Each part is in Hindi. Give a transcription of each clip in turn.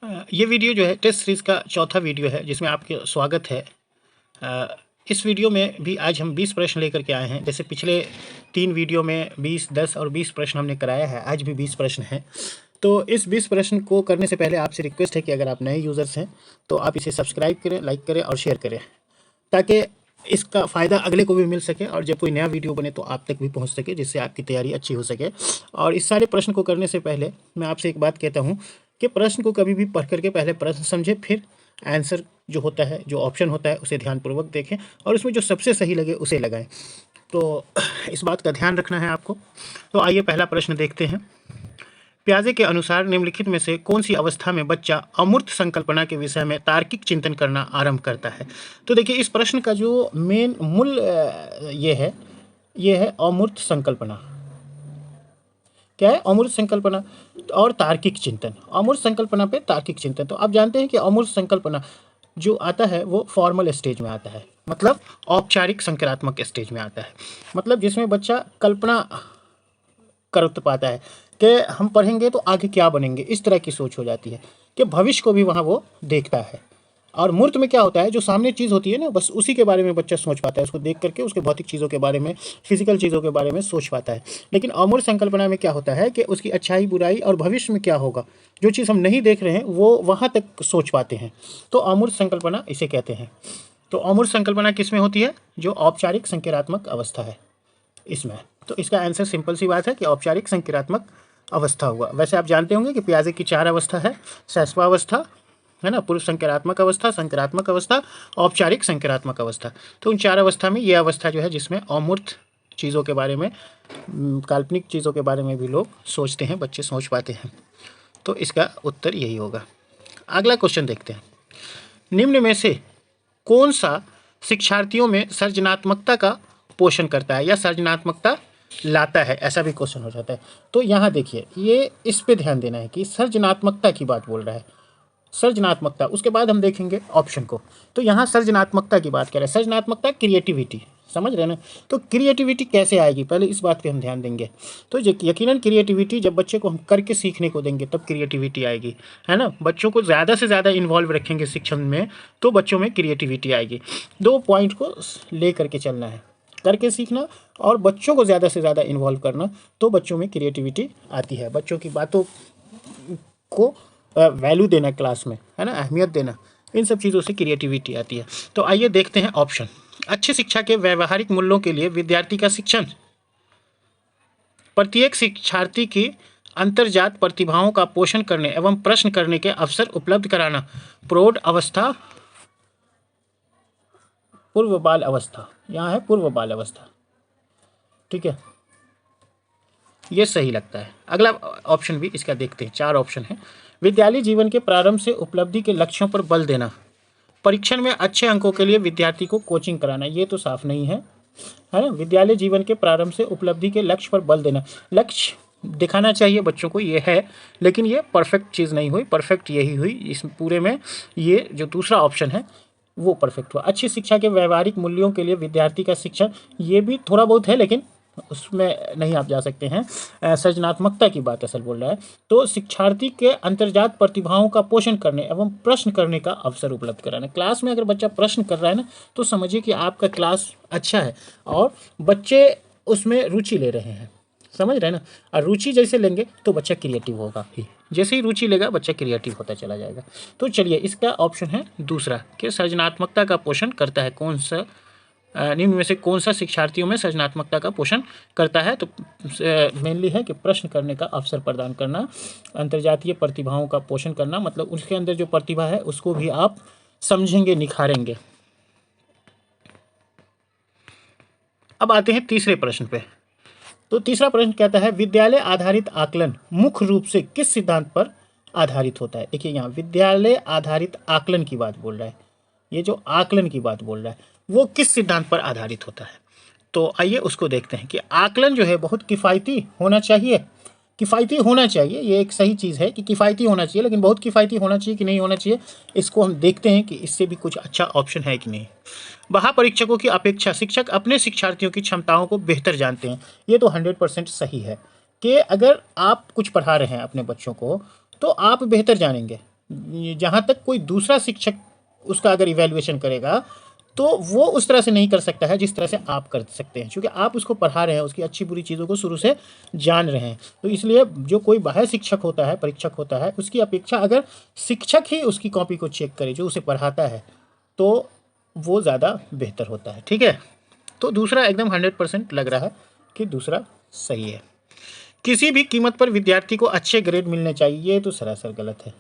ये वीडियो जो है टेस्ट सीरीज़ का चौथा वीडियो है जिसमें आपके स्वागत है। इस वीडियो में भी आज हम 20 प्रश्न लेकर के आए हैं। जैसे पिछले 3 वीडियो में 20, 10 और 20 प्रश्न हमने कराया है, आज भी 20 प्रश्न हैं। तो इस 20 प्रश्न को करने से पहले आपसे रिक्वेस्ट है कि अगर आप नए यूज़र्स हैं तो आप इसे सब्सक्राइब करें, लाइक करें और शेयर करें, ताकि इसका फ़ायदा अगले को भी मिल सके और जब कोई नया वीडियो बने तो आप तक भी पहुंच सके, जिससे आपकी तैयारी अच्छी हो सके। और इस सारे प्रश्न को करने से पहले मैं आपसे एक बात कहता हूं कि प्रश्न को कभी भी पढ़ करके पहले प्रश्न समझें, फिर आंसर जो होता है, जो ऑप्शन होता है, उसे ध्यानपूर्वक देखें और उसमें जो सबसे सही लगे उसे लगाएं। तो इस बात का ध्यान रखना है आपको। तो आइए पहला प्रश्न देखते हैं। प्याजे के अनुसार निम्नलिखित में से कौन सी अवस्था में बच्चा अमूर्त संकल्पना के विषय में तार्किक चिंतन करना आरंभ करता है? तो देखिए, इस प्रश्न का जो मेन मूल ये है अमूर्त संकल्पना। क्या है? अमूर्त संकल्पना और तार्किक चिंतन। अमूर्त संकल्पना पे तार्किक चिंतन। तो आप जानते हैं कि अमूर्त संकल्पना जो आता है वो फॉर्मल स्टेज में आता है, मतलब औपचारिक संक्रियात्मक स्टेज में आता है, मतलब जिसमें बच्चा कल्पना कर पाता है कि हम पढ़ेंगे तो आगे क्या बनेंगे, इस तरह की सोच हो जाती है कि भविष्य को भी वहाँ वो देखता है। और मूर्त में क्या होता है, जो सामने चीज़ होती है ना, बस उसी के बारे में बच्चा सोच पाता है, उसको देख करके उसके भौतिक चीज़ों के बारे में, फिजिकल चीज़ों के बारे में सोच पाता है। लेकिन अमूर्त संकल्पना में क्या होता है कि उसकी अच्छाई बुराई और भविष्य में क्या होगा, जो चीज़ हम नहीं देख रहे हैं वो वहाँ तक सोच पाते हैं। तो अमूर्त संकल्पना इसे कहते हैं। तो अमूर्त संकल्पना किस में होती है? जो औपचारिक संक्रियात्मक अवस्था है इसमें। तो इसका आंसर सिंपल सी बात है कि औपचारिक संक्रियात्मक अवस्था हुआ। वैसे आप जानते होंगे कि प्याजे की 4 अवस्था है, शैशवावस्था है ना, पूर्व संक्रियात्मक अवस्था, संक्रियात्मक अवस्था, औपचारिक संक्रियात्मक अवस्था। तो उन 4 अवस्था में ये अवस्था जो है जिसमें अमूर्त चीज़ों के बारे में, काल्पनिक चीज़ों के बारे में भी लोग सोचते हैं, बच्चे सोच पाते हैं। तो इसका उत्तर यही होगा। अगला क्वेश्चन देखते हैं। निम्न में से कौन सा शिक्षार्थियों में सृजनात्मकता का पोषण करता है या सृजनात्मकता लाता है? ऐसा भी क्वेश्चन हो जाता है। तो यहाँ देखिए, ये इस पे ध्यान देना है कि सृजनात्मकता की बात बोल रहा है, सृजनात्मकता। उसके बाद हम देखेंगे ऑप्शन को। तो यहाँ सृजनात्मकता की बात कर रहे हैं। सृजनात्मकता क्रिएटिविटी, समझ रहे हैं ना? तो क्रिएटिविटी कैसे आएगी, पहले इस बात पे हम ध्यान देंगे। तो यकीनन क्रिएटिविटी जब बच्चे को हम करके सीखने को देंगे तब क्रिएटिविटी आएगी, है ना? बच्चों को ज़्यादा से ज़्यादा इन्वॉल्व रखेंगे शिक्षण में तो बच्चों में क्रिएटिविटी आएगी। 2 पॉइंट को ले करके चलना है, करके सीखना और बच्चों को ज़्यादा से ज़्यादा इन्वॉल्व करना, तो बच्चों में क्रिएटिविटी आती है। बच्चों की बातों को वैल्यू देना क्लास में, है ना, अहमियत देना, इन सब चीज़ों से क्रिएटिविटी आती है। तो आइए देखते हैं ऑप्शन। अच्छी शिक्षा के व्यवहारिक मूल्यों के लिए विद्यार्थी का शिक्षण, प्रत्येक शिक्षार्थी की अंतर्जात प्रतिभाओं का पोषण करने एवं प्रश्न करने के अवसर उपलब्ध कराना, प्रौढ़ अवस्था, पूर्व बाल अवस्था, यहाँ है पूर्व बाल अवस्था, ठीक है, ये सही लगता है। अगला ऑप्शन भी इसका देखते हैं, 4 ऑप्शन है। विद्यालय जीवन के प्रारंभ से उपलब्धि के लक्ष्यों पर बल देना, परीक्षण में अच्छे अंकों के लिए विद्यार्थी को कोचिंग कराना, ये तो साफ नहीं है, है ना? विद्यालय जीवन के प्रारंभ से उपलब्धि के लक्ष्य पर बल देना, लक्ष्य दिखाना चाहिए बच्चों को, ये है, लेकिन ये परफेक्ट चीज़ नहीं हुई। परफेक्ट यही हुई इस पूरे में, ये जो दूसरा ऑप्शन है वो परफेक्ट हुआ। अच्छी शिक्षा के व्यवहारिक मूल्यों के लिए विद्यार्थी का शिक्षण, ये भी थोड़ा बहुत है लेकिन उसमें नहीं आप जा सकते हैं। सृजनात्मकता की बात असल बोल रहा है। तो शिक्षार्थी के अंतर्जात प्रतिभाओं का पोषण करने एवं प्रश्न करने का अवसर उपलब्ध कराना। क्लास में अगर बच्चा प्रश्न कर रहा है ना, तो समझिए कि आपका क्लास अच्छा है और बच्चे उसमें रुचि ले रहे हैं, समझ रहे हैं ना? और रुचि जैसे लेंगे तो बच्चा क्रिएटिव होगा ही, जैसे ही रुचि लेगा बच्चा क्रिएटिव होता चला जाएगा। तो चलिए, इसका ऑप्शन है दूसरा कि सृजनात्मकता का पोषण करता है। कौन सा निम्न में से कौन सा शिक्षार्थियों में सृजनात्मकता का पोषण करता है? तो मेनली है कि प्रश्न करने का अवसर प्रदान करना, अंतर्जातीय प्रतिभाओं का पोषण करना, मतलब उसके अंदर जो प्रतिभा है उसको भी आप समझेंगे, निखारेंगे। अब आते हैं तीसरे प्रश्न पे। तो तीसरा प्रश्न कहता है, विद्यालय आधारित आकलन मुख्य रूप से किस सिद्धांत पर आधारित होता है? देखिए, यहाँ विद्यालय आधारित आकलन की बात बोल रहा है। ये जो आकलन की बात बोल रहा है वो किस सिद्धांत पर आधारित होता है? तो आइए उसको देखते हैं कि आकलन जो है बहुत किफ़ायती होना चाहिए। किफ़ायती होना चाहिए, ये एक सही चीज़ है कि किफ़ायती होना चाहिए, लेकिन बहुत किफ़ायती होना चाहिए कि नहीं होना चाहिए, इसको हम देखते हैं कि इससे भी कुछ अच्छा ऑप्शन है कि नहीं। महापरीक्षकों की अपेक्षा शिक्षक अपने शिक्षार्थियों की क्षमताओं को बेहतर जानते हैं, ये तो 100% सही है कि अगर आप कुछ पढ़ा रहे हैं अपने बच्चों को तो आप बेहतर जानेंगे, जहाँ तक कोई दूसरा शिक्षक उसका अगर इवैल्यूएशन करेगा तो वो उस तरह से नहीं कर सकता है जिस तरह से आप कर सकते हैं, क्योंकि आप उसको पढ़ा रहे हैं, उसकी अच्छी बुरी चीज़ों को शुरू से जान रहे हैं। तो इसलिए जो कोई बाह्य शिक्षक होता है, परीक्षक होता है, उसकी अपेक्षा अगर शिक्षक ही उसकी कॉपी को चेक करे जो उसे पढ़ाता है तो वो ज़्यादा बेहतर होता है। ठीक है, तो दूसरा एकदम 100% लग रहा है कि दूसरा सही है। किसी भी कीमत पर विद्यार्थी को अच्छे ग्रेड मिलने चाहिए, ये तो सरासर गलत है।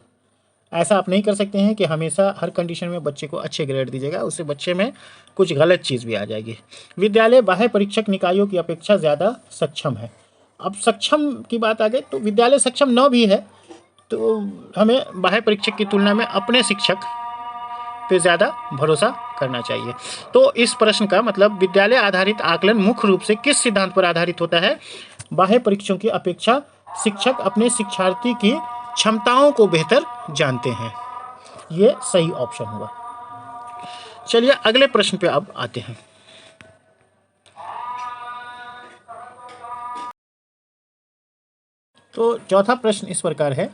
ऐसा आप नहीं कर सकते हैं कि हमेशा हर कंडीशन में बच्चे को अच्छे ग्रेड दीजिएगा, उससे बच्चे में कुछ गलत चीज़ भी आ जाएगी। विद्यालय बाह्य परीक्षक निकायों की अपेक्षा ज़्यादा सक्षम है। अब सक्षम की बात आ गई तो विद्यालय सक्षम न भी है तो हमें बाह्य परीक्षक की तुलना में अपने शिक्षक पे ज़्यादा भरोसा करना चाहिए। तो इस प्रश्न का मतलब विद्यालय आधारित आकलन मुख्य रूप से किस सिद्धांत पर आधारित होता है? बाह्य परीक्षकों की अपेक्षा शिक्षक अपने शिक्षार्थी की क्षमताओं को बेहतर जानते हैं। ये सही ऑप्शन होगा। चलिए अगले प्रश्न पे अब आते हैं। तो चौथा प्रश्न इस प्रकार है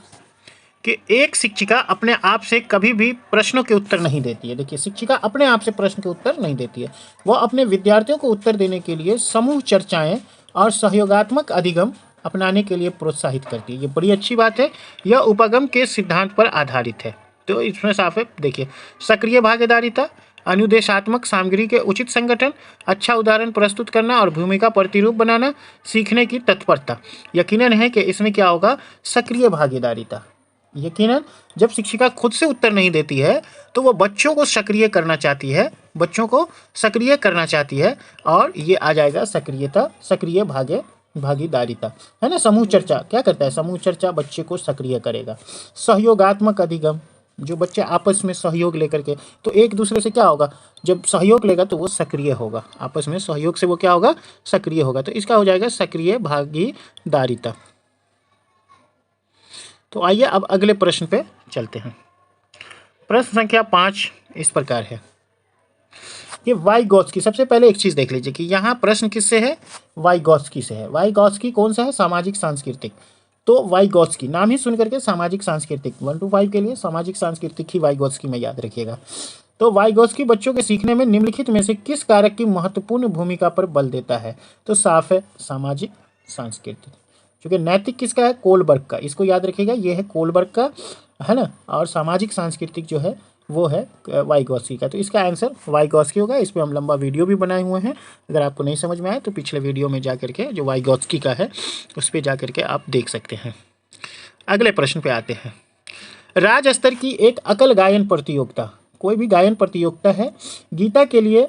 कि एक शिक्षिका अपने आप से कभी भी प्रश्नों के उत्तर नहीं देती है। देखिए, शिक्षिका अपने आप से प्रश्न के उत्तर नहीं देती है, वह अपने विद्यार्थियों को उत्तर देने के लिए समूह चर्चाएं और सहयोगात्मक अधिगम अपनाने के लिए प्रोत्साहित करती है। ये बड़ी अच्छी बात है। यह उपगम के सिद्धांत पर आधारित है। तो इसमें साफ है, देखिए, सक्रिय भागीदारिता, अनुदेशात्मक सामग्री के उचित संगठन, अच्छा उदाहरण प्रस्तुत करना और भूमिका प्रतिरूप बनाना, सीखने की तत्परता। यकीनन है कि इसमें क्या होगा? सक्रिय भागीदारिता। यकीनन जब शिक्षिका खुद से उत्तर नहीं देती है तो वो बच्चों को सक्रिय करना चाहती है, बच्चों को सक्रिय करना चाहती है, और ये आ जाएगा सक्रियता, सक्रिय भागीदारिता, है ना। समूह चर्चा क्या करता है? समूह चर्चा बच्चे को सक्रिय करेगा। सहयोगात्मक अधिगम, जो बच्चे आपस में सहयोग लेकर के, तो एक दूसरे से क्या होगा? जब सहयोग लेगा तो वो सक्रिय होगा, आपस में सहयोग से वो क्या होगा? सक्रिय होगा। तो इसका हो जाएगा सक्रिय भागीदारिता। तो आइए अब अगले प्रश्न पे चलते हैं। प्रश्न संख्या 5 इस प्रकार है कि वाइगॉत्स्की, सबसे पहले एक चीज़ देख लीजिए कि यहाँ प्रश्न किससे है? वाइगॉत्स्की से है। वाइगॉत्स्की कौन सा है? सामाजिक सांस्कृतिक। तो वाइगॉत्स्की नाम ही सुन करके सामाजिक सांस्कृतिक 1 to 5 के लिए सामाजिक सांस्कृतिक ही वाइगॉत्स्की में याद रखिएगा। तो वाइगॉत्स्की बच्चों के सीखने में निम्नलिखित में से किस कारक की महत्वपूर्ण भूमिका पर बल देता है? तो साफ है, सामाजिक सांस्कृतिक। क्योंकि नैतिक किसका है? कोलबर्ग का, इसको याद रखिएगा, ये है कोलबर्ग का, है ना। और सामाजिक सांस्कृतिक जो है वो है वाइगॉत्स्की का। तो इसका आंसर वाइगॉत्स्की होगा। इस पर हम लंबा वीडियो भी बनाए हुए हैं, अगर आपको नहीं समझ में आए तो पिछले वीडियो में जा करके जो वाइगॉत्स्की का है उस पर जा करके आप देख सकते हैं। अगले प्रश्न पे आते हैं। राज्य स्तर की एक एकल गायन प्रतियोगिता, कोई भी गायन प्रतियोगिता है, गीता के लिए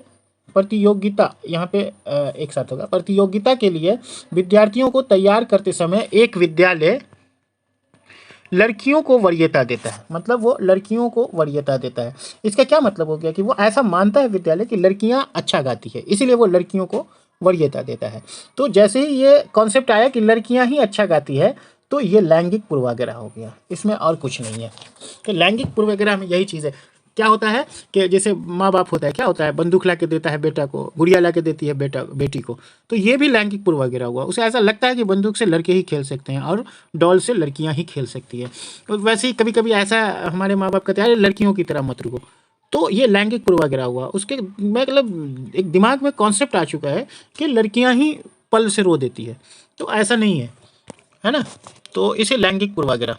प्रतियोगिता, यहाँ पे एक साथ होगा, प्रतियोगिता के लिए विद्यार्थियों को तैयार करते समय एक विद्यालय लड़कियों को वरीयता देता है। मतलब वो लड़कियों को वरीयता देता है। इसका क्या मतलब हो गया कि वो ऐसा मानता है विद्यालय कि लड़कियां अच्छा गाती है, इसीलिए वो लड़कियों को वरीयता देता है। तो जैसे ही ये कॉन्सेप्ट आया कि लड़कियां ही अच्छा गाती है तो ये लैंगिक पूर्वाग्रह हो गया, इसमें और कुछ नहीं है। तो लैंगिक पूर्वाग्रह में यही चीज़ है। क्या होता है कि जैसे माँ बाप होता है, क्या होता है? बंदूक ला के देता है बेटा को, गुड़िया ला के देती है बेटी को, तो ये भी लैंगिक पूर्वाग्रह हुआ। उसे ऐसा लगता है कि बंदूक से लड़के ही खेल सकते हैं और डॉल से लड़कियां ही खेल सकती है। तो वैसे ही कभी कभी ऐसा हमारे माँ बाप कहते हैं लड़कियों की तरह मत रुको, तो ये लैंगिक पूर्वाग्रह हुआ। उसके मतलब एक दिमाग में कॉन्सेप्ट आ चुका है कि लड़कियां ही पल से रो देती है, तो ऐसा नहीं है ना। तो इसे लैंगिक पूर्वाग्रह।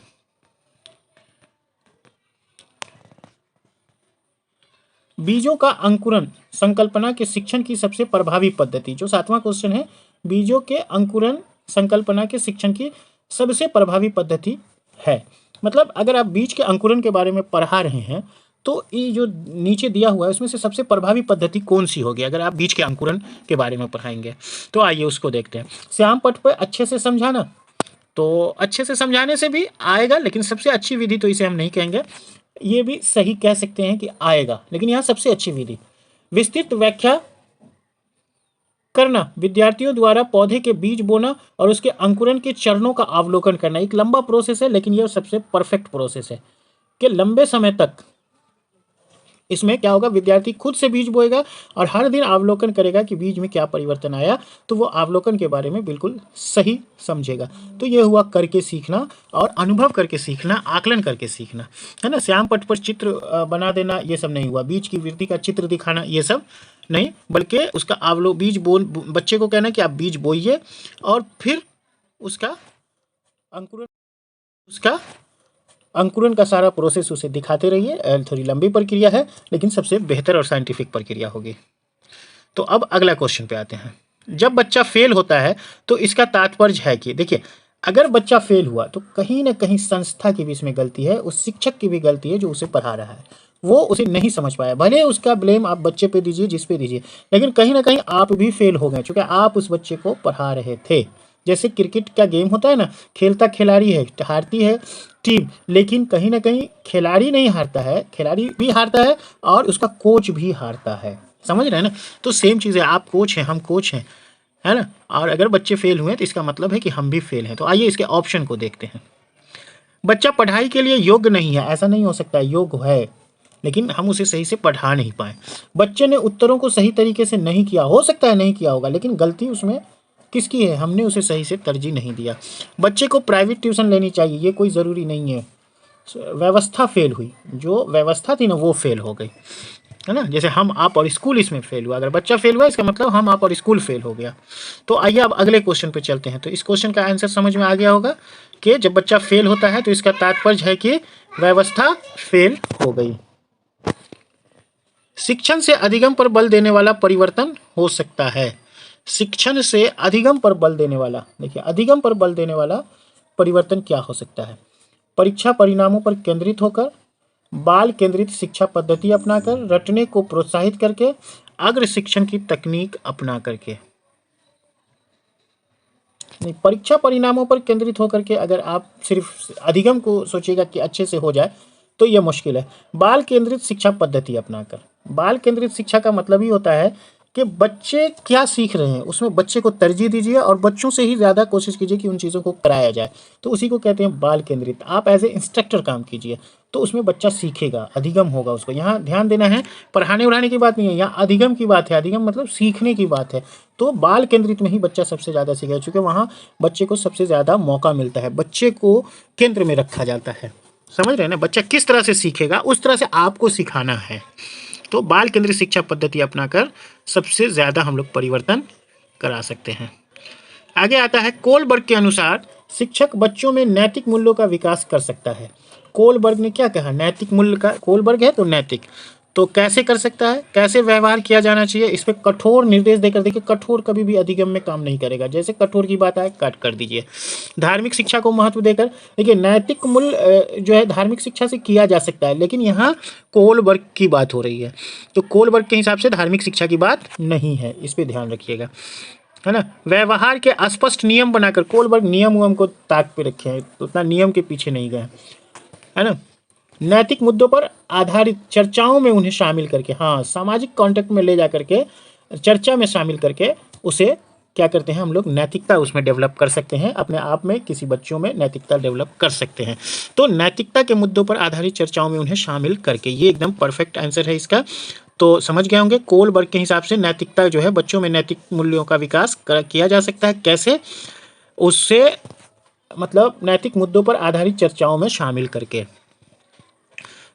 बीजों का अंकुरण संकल्पना के शिक्षण की सबसे प्रभावी पद्धति, जो 7वां क्वेश्चन है, बीजों के अंकुरण संकल्पना के शिक्षण की सबसे प्रभावी पद्धति है। मतलब अगर आप बीज के अंकुरण के बारे में पढ़ा रहे हैं तो ये जो नीचे दिया हुआ है उसमें से सबसे प्रभावी पद्धति कौन सी होगी अगर आप बीज के अंकुरण के बारे में पढ़ाएंगे? तो आइए उसको देखते हैं। श्याम पट पर अच्छे से समझाना, तो अच्छे से समझाने से भी आएगा, लेकिन सबसे अच्छी विधि तो इसे हम नहीं कहेंगे, ये भी सही कह सकते हैं कि आएगा, लेकिन यहाँ सबसे अच्छी विधि विस्तृत व्याख्या करना, विद्यार्थियों द्वारा पौधे के बीज बोना और उसके अंकुरण के चरणों का अवलोकन करना। एक लंबा प्रोसेस है लेकिन यह सबसे परफेक्ट प्रोसेस है कि लंबे समय तक इसमें क्या होगा, विद्यार्थी खुद से बीज बोएगा और हर दिन अवलोकन करेगा कि बीज में क्या परिवर्तन आया, तो वो अवलोकन के बारे में बिल्कुल सही समझेगा। तो ये हुआ करके सीखना और अनुभव करके सीखना, आकलन करके सीखना, है ना। श्याम पट पर चित्र बना देना, ये सब नहीं हुआ। बीज की वृद्धि का चित्र दिखाना, ये सब नहीं, बल्कि उसका बच्चे को कहना कि आप बीज बोइए और फिर उसका अंकुरण का सारा प्रोसेस उसे दिखाते रहिए। थोड़ी लंबी प्रक्रिया है लेकिन सबसे बेहतर और साइंटिफिक प्रक्रिया होगी। तो अब अगला क्वेश्चन पे आते हैं। जब बच्चा फेल होता है तो इसका तात्पर्य है कि, देखिए, अगर बच्चा फेल हुआ तो कहीं ना कहीं संस्था की भी इसमें गलती है, उस शिक्षक की भी गलती है जो उसे पढ़ा रहा है, वो उसे नहीं समझ पाया। भले उसका ब्लेम आप बच्चे पे दीजिए, जिस पे दीजिए, लेकिन कहीं ना कहीं आप भी फेल हो गए, क्योंकि आप उस बच्चे को पढ़ा रहे थे। जैसे क्रिकेट का गेम होता है ना, खेलता खिलाड़ी है, हारती है टीम, लेकिन कहीं ना कहीं खिलाड़ी नहीं हारता है, खिलाड़ी भी हारता है और उसका कोच भी हारता है। समझ रहे हैं ना। तो सेम चीज़ है, आप कोच हैं, हम कोच हैं, है ना। और अगर बच्चे फेल हुए तो इसका मतलब है कि हम भी फेल हैं। तो आइए इसके ऑप्शन को देखते हैं। बच्चा पढ़ाई के लिए योग्य नहीं है, ऐसा नहीं हो सकता, योग्य है लेकिन हम उसे सही से पढ़ा नहीं पाए। बच्चे ने उत्तरों को सही तरीके से नहीं किया, हो सकता है नहीं किया होगा, लेकिन गलती उसमें किसकी है, हमने उसे सही से तरजीह नहीं दिया। बच्चे को प्राइवेट ट्यूशन लेनी चाहिए, ये कोई ज़रूरी नहीं है। व्यवस्था फेल हुई, जो व्यवस्था थी ना वो फेल हो गई, है ना। जैसे हम आप और स्कूल इसमें फेल हुआ, अगर बच्चा फेल हुआ इसका मतलब हम आप और स्कूल फेल हो गया। तो आइए अब अगले क्वेश्चन पे चलते हैं। तो इस क्वेश्चन का आंसर समझ में आ गया होगा कि जब बच्चा फेल होता है तो इसका तात्पर्य है कि व्यवस्था फेल हो गई। शिक्षण से अधिगम पर बल देने वाला परिवर्तन हो सकता है। शिक्षण से अधिगम पर बल देने वाला, देखिए, अधिगम पर बल देने वाला परिवर्तन क्या हो सकता है। परीक्षा परिणामों पर केंद्रित होकर, बाल केंद्रित शिक्षा पद्धति अपनाकर, रटने को प्रोत्साहित करके, अग्र शिक्षण की तकनीक अपना करके। नहीं, परीक्षा परिणामों पर केंद्रित होकर के अगर आप सिर्फ अधिगम को सोचिएगा कि अच्छे से हो जाए तो यह मुश्किल है। बाल केंद्रित शिक्षा पद्धति अपनाकर, बाल केंद्रित शिक्षा का मतलब ही होता है कि बच्चे क्या सीख रहे हैं उसमें बच्चे को तरजीह दीजिए और बच्चों से ही ज़्यादा कोशिश कीजिए कि उन चीज़ों को कराया जाए, तो उसी को कहते हैं बाल केंद्रित। आप एज ए इंस्ट्रक्टर काम कीजिए तो उसमें बच्चा सीखेगा, अधिगम होगा उसको। यहाँ ध्यान देना है, पढ़ाने उड़ाने की बात नहीं है, यहाँ अधिगम की बात है। अधिगम मतलब सीखने की बात है। तो बाल केंद्रित में ही बच्चा सबसे ज़्यादा सीखेगा, चूँकि वहाँ बच्चे को सबसे ज़्यादा मौका मिलता है, बच्चे को केंद्र में रखा जाता है। समझ रहे हैं ना, बच्चा किस तरह से सीखेगा उस तरह से आपको सिखाना है। तो बाल केंद्रित शिक्षा पद्धति अपनाकर सबसे ज़्यादा हम लोग परिवर्तन करा सकते हैं। आगे आता है, कोलबर्ग के अनुसार शिक्षक बच्चों में नैतिक मूल्यों का विकास कर सकता है। कोलबर्ग ने क्या कहा, नैतिक मूल्य का, कोलबर्ग है तो नैतिक, तो कैसे कर सकता है, कैसे व्यवहार किया जाना चाहिए, इस पर कठोर निर्देश देकर। देखिए, कठोर कभी भी अधिगम में काम नहीं करेगा, जैसे कठोर की बात आए कट कर दीजिए। धार्मिक शिक्षा को महत्व देकर, देखिए, नैतिक मूल्य जो है धार्मिक शिक्षा से किया जा सकता है, लेकिन यहाँ कोलबर्ग की बात हो रही है, तो कोलबर्ग के हिसाब से धार्मिक शिक्षा की बात नहीं है, इस पर ध्यान रखिएगा, है ना। व्यवहार के स्पष्ट नियम बनाकर, कोलबर्ग नियम उयम को ताक पे रखे हैं, तो उतना नियम के पीछे नहीं गए, है ना। नैतिक मुद्दों पर आधारित चर्चाओं में उन्हें शामिल करके, हाँ, सामाजिक कॉन्टेक्ट में ले जा करके, चर्चा में शामिल करके उसे क्या करते हैं हम लोग, नैतिकता उसमें डेवलप कर सकते हैं। अपने आप में किसी बच्चों में नैतिकता डेवलप कर सकते हैं। तो नैतिकता के मुद्दों पर आधारित चर्चाओं में उन्हें शामिल करके, ये एकदम परफेक्ट आंसर है इसका। तो समझ गए होंगे, कोलबर्ग के हिसाब से नैतिकता जो है, बच्चों में नैतिक मूल्यों का विकास किया जा सकता है। कैसे, उससे मतलब नैतिक मुद्दों पर आधारित चर्चाओं में शामिल करके।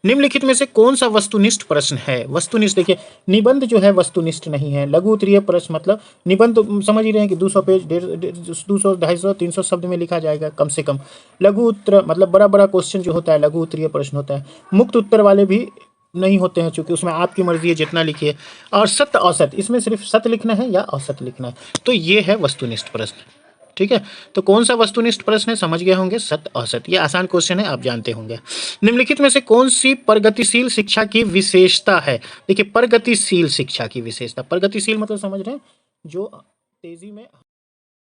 निम्नलिखित में से कौन सा वस्तुनिष्ठ प्रश्न है। वस्तुनिष्ठ, देखिए, निबंध जो है वस्तुनिष्ठ नहीं है। लघु उत्तरीय प्रश्न मतलब निबंध तो समझ ही रहे हैं कि 200 पेज, 200, 250, 300 शब्द में लिखा जाएगा कम से कम। लघु उत्तर मतलब बड़ा बड़ा क्वेश्चन जो होता है लघु उत्तरीय प्रश्न होता है। मुक्त उत्तर वाले भी नहीं होते हैं, चूँकि उसमें आपकी मर्जी है जितना लिखिए। और सत्य औसत, इसमें सिर्फ सत्य लिखना है या औसत लिखना है। तो ये है वस्तुनिष्ठ प्रश्न, ठीक है। तो कौन सा वस्तुनिष्ठ प्रश्न है, समझ गए होंगे, सत्य औसत। ये आसान क्वेश्चन है, आप जानते होंगे। निम्नलिखित में से कौन सी प्रगतिशील शिक्षा की विशेषता है। देखिए, प्रगतिशील शिक्षा की विशेषता, प्रगतिशील मतलब समझ रहे हैं, जो तेजी में।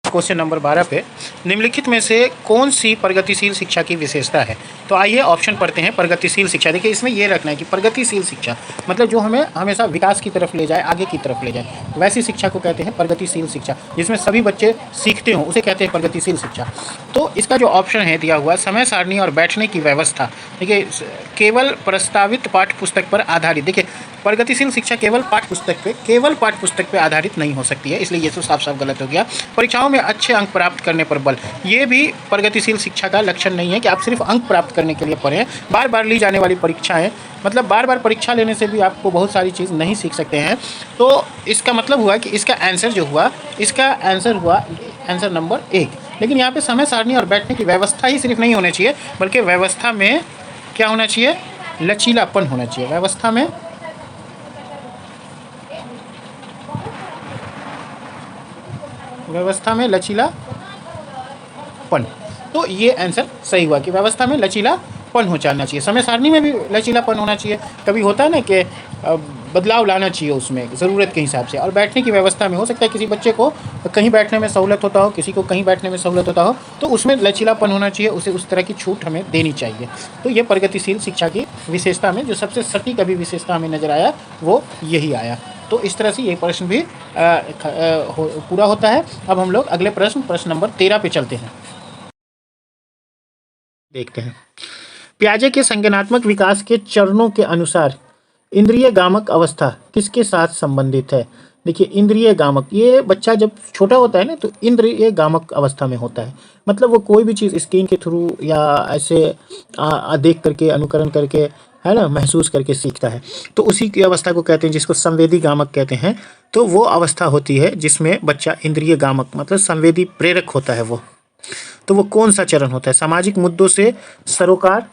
क्वेश्चन नंबर 12 पे, निम्नलिखित में से कौन सी प्रगतिशील शिक्षा की विशेषता है। तो आइए ऑप्शन पढ़ते हैं। प्रगतिशील शिक्षा, देखिए इसमें ये रखना है कि प्रगतिशील शिक्षा मतलब जो हमें हमेशा विकास की तरफ ले जाए, आगे की तरफ ले जाए, वैसी शिक्षा को कहते हैं प्रगतिशील शिक्षा, जिसमें सभी बच्चे सीखते सीखते हो उसे कहते हैं प्रगतिशील शिक्षा। तो इसका जो ऑप्शन है दिया हुआ समय सारणी और बैठने की व्यवस्था, देखिए केवल प्रस्तावित पाठ्य पुस्तक पर आधारित, देखिए प्रगतिशील शिक्षा केवल पाठ्य पुस्तक पे आधारित नहीं हो सकती है, इसलिए ये तो साफ साफ गलत हो गया। परीक्षाओं में अच्छे अंक प्राप्त करने पर बल, ये भी प्रगतिशील शिक्षा का लक्षण नहीं है कि आप सिर्फ अंक प्राप्त करने के लिए पढ़ें। बार बार ली जाने वाली परीक्षाएं, मतलब बार बार परीक्षा लेने से भी आपको बहुत सारी चीज़ नहीं सीख सकते हैं। तो इसका मतलब हुआ कि इसका आंसर जो हुआ, इसका आंसर हुआ आंसर नंबर 1। लेकिन यहाँ पे समय सारणी और बैठने की व्यवस्था ही सिर्फ नहीं होनी चाहिए, बल्कि व्यवस्था में क्या होना चाहिए, लचीलापन होना चाहिए। व्यवस्था में लचीलापन, तो ये आंसर सही हुआ कि व्यवस्था में लचीलापन हो जाना चाहिए। समय सारणी में भी लचीलापन होना चाहिए, कभी होता है ना कि बदलाव लाना चाहिए उसमें ज़रूरत के हिसाब से। और बैठने की व्यवस्था में हो सकता है किसी बच्चे को कहीं बैठने में सहूलत होता हो, किसी को कहीं बैठने में सहूलत होता हो, तो उसमें लचीलापन होना चाहिए, उसे उस तरह की छूट हमें देनी चाहिए। तो ये प्रगतिशील शिक्षा की विशेषता में जो सबसे सटीक अभी विशेषता हमें नज़र आया वो यही आया। तो इस तरह से ये प्रश्न भी पूरा होता है। अब हम लोग अगले प्रश्न नंबर 13 पे चलते हैं, देखते हैं। पियाजे के संज्ञानात्मक विकास के चरणों के अनुसार इंद्रिय गामक अवस्था किसके साथ संबंधित है? देखिए इंद्रिय गामक, ये बच्चा जब छोटा होता है ना तो इंद्रिय गामक अवस्था में होता है। मतलब वो कोई भी चीज़ स्क्रीन के थ्रू या ऐसे देख करके, अनुकरण करके, है ना, महसूस करके सीखता है। तो उसी की अवस्था को कहते हैं, जिसको संवेदी गामक कहते हैं। तो वो अवस्था होती है जिसमें बच्चा इंद्रिय गामक मतलब संवेदी प्रेरक होता है वो। तो वो कौन सा चरण होता है? सामाजिक मुद्दों से सरोकार,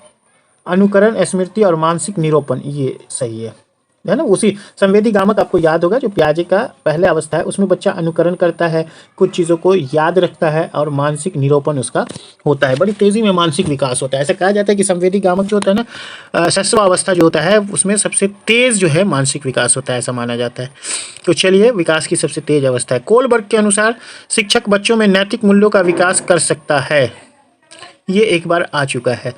अनुकरण, स्मृति और मानसिक निरूपण, ये सही है ना। उसी संवेदी गामक आपको याद होगा जो पियाजे का पहले अवस्था है, उसमें बच्चा अनुकरण करता है, कुछ चीज़ों को याद रखता है और मानसिक निरूपण उसका होता है। बड़ी तेज़ी में मानसिक विकास होता है। ऐसा कहा जाता है कि संवेदी गामक जो होता है ना, शैशव अवस्था जो होता है, उसमें सबसे तेज़ जो है मानसिक विकास होता है, ऐसा माना जाता है। तो चलिए, विकास की सबसे तेज़ अवस्था है। कोलबर्ग के अनुसार शिक्षक बच्चों में नैतिक मूल्यों का विकास कर सकता है, ये एक बार आ चुका है,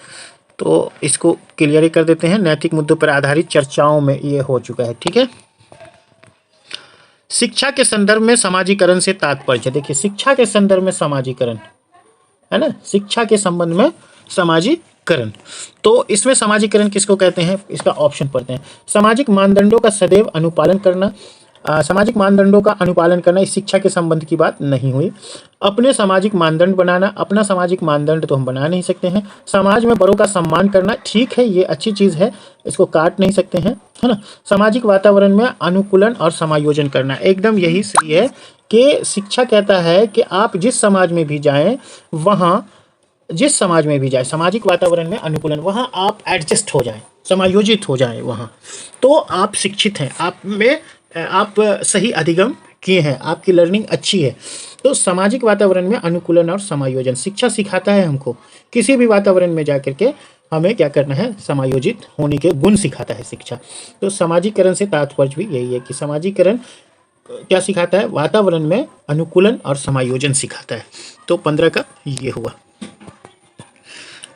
तो इसको क्लियर ही कर देते हैं। नैतिक मुद्दों पर आधारित चर्चाओं में ये हो चुका है, ठीक है। शिक्षा के संदर्भ में समाजीकरण से तात्पर्य, देखिए शिक्षा के संदर्भ में समाजीकरण है ना, शिक्षा के संबंध में समाजीकरण। तो इसमें समाजीकरण किसको कहते हैं, इसका ऑप्शन पढ़ते हैं। सामाजिक मानदंडों का सदैव अनुपालन करना, सामाजिक मानदंडों का अनुपालन करना इस शिक्षा के संबंध की बात नहीं हुई। अपने सामाजिक मानदंड बनाना, अपना सामाजिक मानदंड तो हम बना नहीं सकते हैं। समाज में बड़ों का सम्मान करना, ठीक है, ये अच्छी चीज़ है, इसको काट नहीं सकते हैं, है ना। सामाजिक वातावरण में अनुकूलन और समायोजन करना, एकदम यही सही है कि शिक्षा कहता है कि आप जिस समाज में भी जाएं, वहाँ जिस समाज में भी जाए, सामाजिक वातावरण में अनुकूलन, वहाँ आप एडजस्ट हो जाएं, समायोजित हो जाएं, वहाँ तो आप शिक्षित हैं, आप सही अधिगम किए हैं, आपकी लर्निंग अच्छी है। तो सामाजिक वातावरण में अनुकूलन और समायोजन शिक्षा सिखाता है हमको, किसी भी वातावरण में जाकर के हमें क्या करना है, समायोजित होने के गुण सिखाता है शिक्षा। तो सामाजिकरण से तात्पर्य भी यही है कि सामाजिकरण क्या सिखाता है, वातावरण में अनुकूलन और समायोजन सिखाता है। तो 15 का ये हुआ।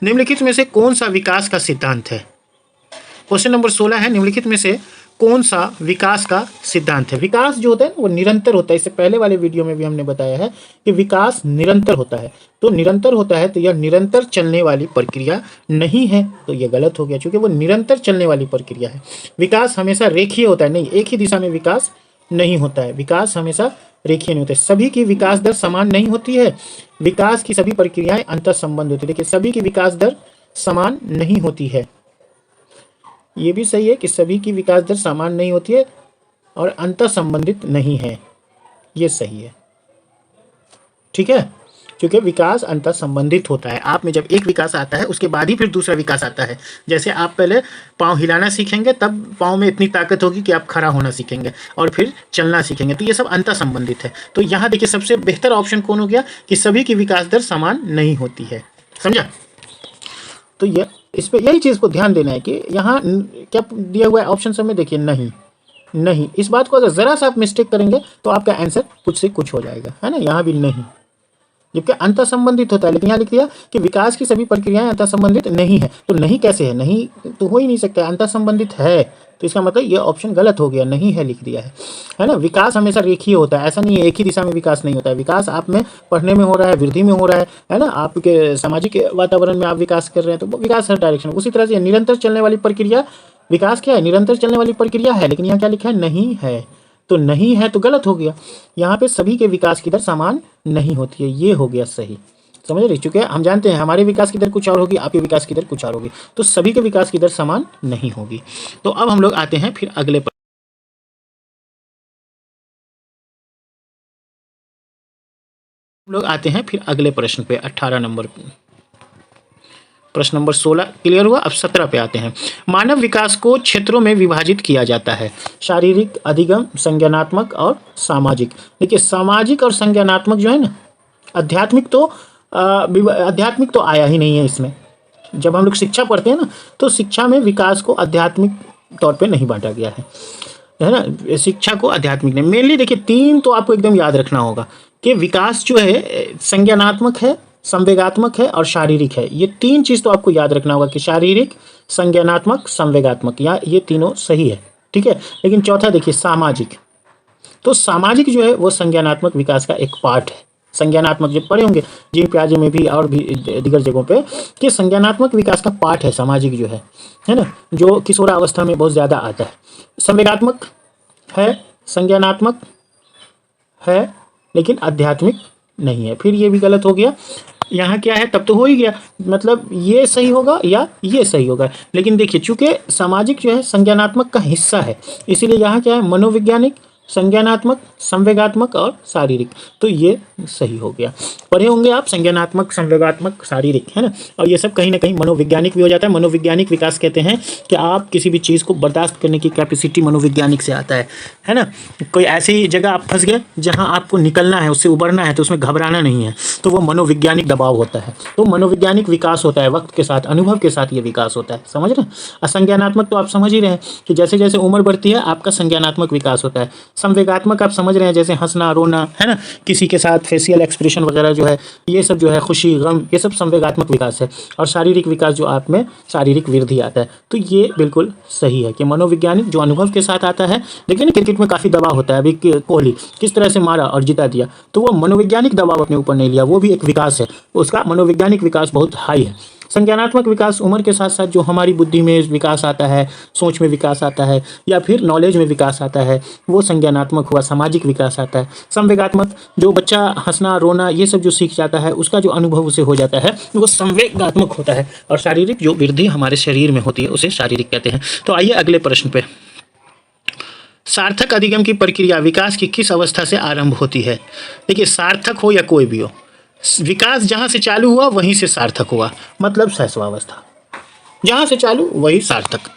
निम्नलिखित में से कौन सा विकास का सिद्धांत है? क्वेश्चन नंबर 16 है, निम्नलिखित में से कौन सा विकास का सिद्धांत है? विकास जो होता है वो निरंतर होता है। इससे पहले वाले वीडियो में भी हमने बताया है कि विकास निरंतर होता है। तो निरंतर होता है तो यह निरंतर चलने वाली प्रक्रिया नहीं है, तो यह गलत हो गया, क्योंकि वो निरंतर चलने वाली प्रक्रिया है। विकास हमेशा रेखीय होता है, नहीं एक ही दिशा में विकास नहीं होता है। विकास हमेशा रेखीय नहीं होता है। सभी की विकास दर समान नहीं होती है, विकास की सभी प्रक्रियाएं अंतर संबंध होती है। देखिए सभी की विकास दर समान नहीं होती है, ये भी सही है कि सभी की विकास दर समान नहीं होती है और अंतर संबंधित नहीं है, ये सही है, ठीक है, क्योंकि विकास अंतर संबंधित होता है। आप में जब एक विकास आता है उसके बाद ही फिर दूसरा विकास आता है। जैसे आप पहले पाँव हिलाना सीखेंगे, तब पाँव में इतनी ताकत होगी कि आप खड़ा होना सीखेंगे और फिर चलना सीखेंगे, तो ये सब अंतर संबंधित है। तो यहाँ देखिए सबसे बेहतर ऑप्शन कौन हो गया कि सभी की विकास दर समान नहीं होती है, समझा। तो ये इस पर यही चीज़ को ध्यान देना है कि यहाँ क्या दिया हुआ है ऑप्शन सब में, देखिए नहीं, इस बात को अगर ज़रा सा आप मिस्टेक करेंगे तो आपका आंसर कुछ से कुछ हो जाएगा, है ना। यहाँ भी नहीं, जबकि अंतर संबंधित होता है, लेकिन यहाँ लिख दिया कि विकास की सभी प्रक्रियाएं अंतर संबंधित नहीं है। तो नहीं कैसे है, नहीं तो हो ही नहीं सकता, अंतर संबंधित है, तो इसका मतलब ये ऑप्शन गलत हो गया, नहीं है लिख दिया है ना। विकास हमेशा रेखीय होता है, ऐसा नहीं है एक ही दिशा में विकास नहीं होता है। विकास आप में पढ़ने में हो रहा है, वृद्धि में हो रहा है ना, आपके सामाजिक वातावरण में आप विकास कर रहे हैं, तो विकास हर डायरेक्शन। उसी तरह से निरंतर चलने वाली प्रक्रिया, विकास क्या है, निरंतर चलने वाली प्रक्रिया है, लेकिन यहाँ क्या लिखा है, नहीं है। तो नहीं है तो गलत हो गया, यहाँ पे सभी के विकास की दर समान नहीं होती है, ये हो गया सही। समझ रहे, चूंकि हम जानते हैं हमारे विकास की दर कुछ और होगी, आपके विकास की दर कुछ और होगी, तो सभी के विकास की दर समान नहीं होगी। तो अब हम लोग आते हैं फिर अगले पर, हम लोग आते हैं फिर अगले प्रश्न पे, 18 नंबर पे। प्रश्न नंबर 16 क्लियर हुआ। अब 17 पे आते हैं। मानव विकास को क्षेत्रों में विभाजित किया जाता है, शारीरिक, अधिगम, संज्ञानात्मक और सामाजिक। देखिए सामाजिक और संज्ञानात्मक जो है ना, आध्यात्मिक तो आया ही नहीं है इसमें। जब हम लोग शिक्षा पढ़ते हैं ना, तो शिक्षा में विकास को आध्यात्मिक तौर पे नहीं बांटा गया है ना। शिक्षा को आध्यात्मिक नहीं, मेनली देखिए 3 तो आपको एकदम याद रखना होगा कि विकास जो है संज्ञानात्मक है, संवेगात्मक है और शारीरिक है। ये 3 चीज़ तो आपको याद रखना होगा कि शारीरिक, संज्ञानात्मक, संवेगात्मक, या ये तीनों सही है, ठीक है। लेकिन चौथा देखिए सामाजिक, तो सामाजिक जो है वो संज्ञानात्मक विकास का एक पार्ट है। संज्ञानात्मक जब पढ़े होंगे जीन प्याजे में भी और भी दीगर जगहों पे कि संज्ञानात्मक विकास का पार्ट है सामाजिक जो है ना, जो किशोरावस्था में बहुत ज़्यादा आता है। संवेगात्मक है, संज्ञानात्मक है, लेकिन आध्यात्मिक नहीं है। फिर ये भी गलत हो गया, यहाँ क्या है, तब तो हो ही गया, मतलब ये सही होगा या ये सही होगा। लेकिन देखिए चूंकि सामाजिक जो है संज्ञानात्मक का हिस्सा है, इसीलिए यहाँ क्या है, मनोवैज्ञानिक, संज्ञानात्मक, संवेगात्मक और शारीरिक, तो ये सही हो गया। पढ़े होंगे आप संज्ञानात्मक, संवेगात्मक, शारीरिक, है ना। और ये सब कहीं ना कहीं मनोवैज्ञानिक भी हो जाता है। मनोवैज्ञानिक विकास कहते हैं कि आप किसी भी चीज़ को बर्दाश्त करने की कैपेसिटी मनोवैज्ञानिक से आता है ना। कोई ऐसी जगह आप फंस गए जहाँ आपको निकलना है, उससे उबरना है, तो उसमें घबराना नहीं है, तो वो मनोवैज्ञानिक दबाव होता है। तो मनोवैज्ञानिक विकास होता है, वक्त के साथ, अनुभव के साथ ये विकास होता है, समझ रहे हैं। असंज्ञानात्मक तो आप समझ ही रहे हैं कि जैसे जैसे उम्र बढ़ती है आपका संज्ञानात्मक विकास होता है। संवेगात्मक आप समझ रहे हैं, जैसे हंसना, रोना, है ना, किसी के साथ फेशियल एक्सप्रेशन वगैरह जो है, ये सब जो है, खुशी, गम, ये सब संवेगात्मक विकास है। और शारीरिक विकास जो आप में शारीरिक वृद्धि आता है, तो ये बिल्कुल सही है कि मनोवैज्ञानिक जो अनुभव के साथ आता है। देखिए ना क्रिकेट में काफ़ी दबाव होता है, अभी कोहली किस तरह से मारा और जिता दिया, तो वो मनोवैज्ञानिक दबाव अपने ऊपर नहीं लिया, वो भी एक विकास है, उसका मनोवैज्ञानिक विकास बहुत हाई है। संज्ञानात्मक विकास उम्र के साथ साथ जो हमारी बुद्धि में विकास आता है, सोच में विकास आता है, या फिर नॉलेज में विकास आता है, वो संज्ञानात्मक हुआ। सामाजिक विकास आता है। संवेगात्मक जो बच्चा हंसना, रोना, ये सब जो सीख जाता है, उसका जो अनुभव उसे हो जाता है, वो संवेगात्मक होता है। और शारीरिक जो वृद्धि हमारे शरीर में होती है, उसे शारीरिक कहते हैं। तो आइए अगले प्रश्न पे। सार्थक अधिगम की प्रक्रिया विकास की किस अवस्था से आरंभ होती है? देखिए सार्थक हो या कोई भी हो, विकास जहाँ से चालू हुआ वहीं से सार्थक हुआ, मतलब शैशवावस्था, जहाँ से चालू वही सार्थक।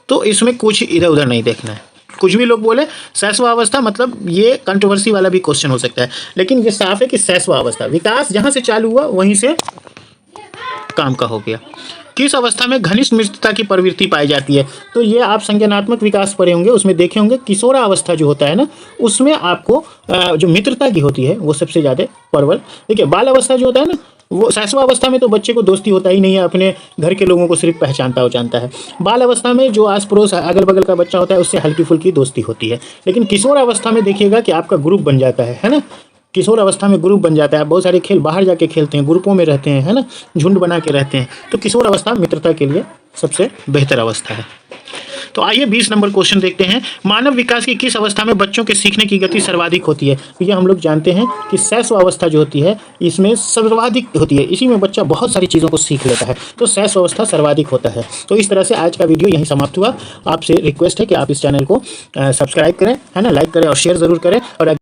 तो इसमें कुछ इधर उधर नहीं देखना है। कुछ भी लोग बोले शैशवावस्था, मतलब ये कंट्रोवर्सी वाला भी क्वेश्चन हो सकता है, लेकिन ये साफ है कि शैशवावस्था, विकास जहाँ से चालू हुआ वहीं से काम का हो गया। किस अवस्था में घनिष्ठ मित्रता की प्रवृत्ति पाई जाती है? तो ये आप संज्ञानात्मक विकास पढ़े होंगे, उसमें देखे होंगे किशोरावस्था जो होता है ना, उसमें आपको जो मित्रता की होती है वो सबसे ज़्यादा प्रबल। देखिए बाल अवस्था जो होता है ना, वो शैशवावस्था में तो बच्चे को दोस्ती होता ही नहीं है, अपने घर के लोगों को सिर्फ पहचानता है। बाल अवस्था में जो आस पड़ोस अगल बगल का बच्चा होता है उससे हल्की फुल्की दोस्ती होती है। लेकिन किशोर अवस्था में देखिएगा कि आपका ग्रुप बन जाता है ना। किशोर अवस्था में ग्रुप बन जाता है, बहुत सारे खेल बाहर जाके खेलते हैं, ग्रुपों में रहते हैं, है ना, झुंड बना के रहते हैं। तो किशोर अवस्था मित्रता के लिए सबसे बेहतर अवस्था है। तो आइए 20 नंबर क्वेश्चन देखते हैं। मानव विकास की किस अवस्था में बच्चों के सीखने की गति सर्वाधिक होती है? तो ये हम लोग जानते हैं कि शैशवावस्था जो होती है इसमें सर्वाधिक होती है, इसी में बच्चा बहुत सारी चीज़ों को सीख लेता है, तो शैशवावस्था सर्वाधिक होता है। तो इस तरह से आज का वीडियो यहीं समाप्त हुआ। आपसे रिक्वेस्ट है कि आप इस चैनल को सब्सक्राइब करें, है ना, लाइक करें और शेयर ज़रूर करें। और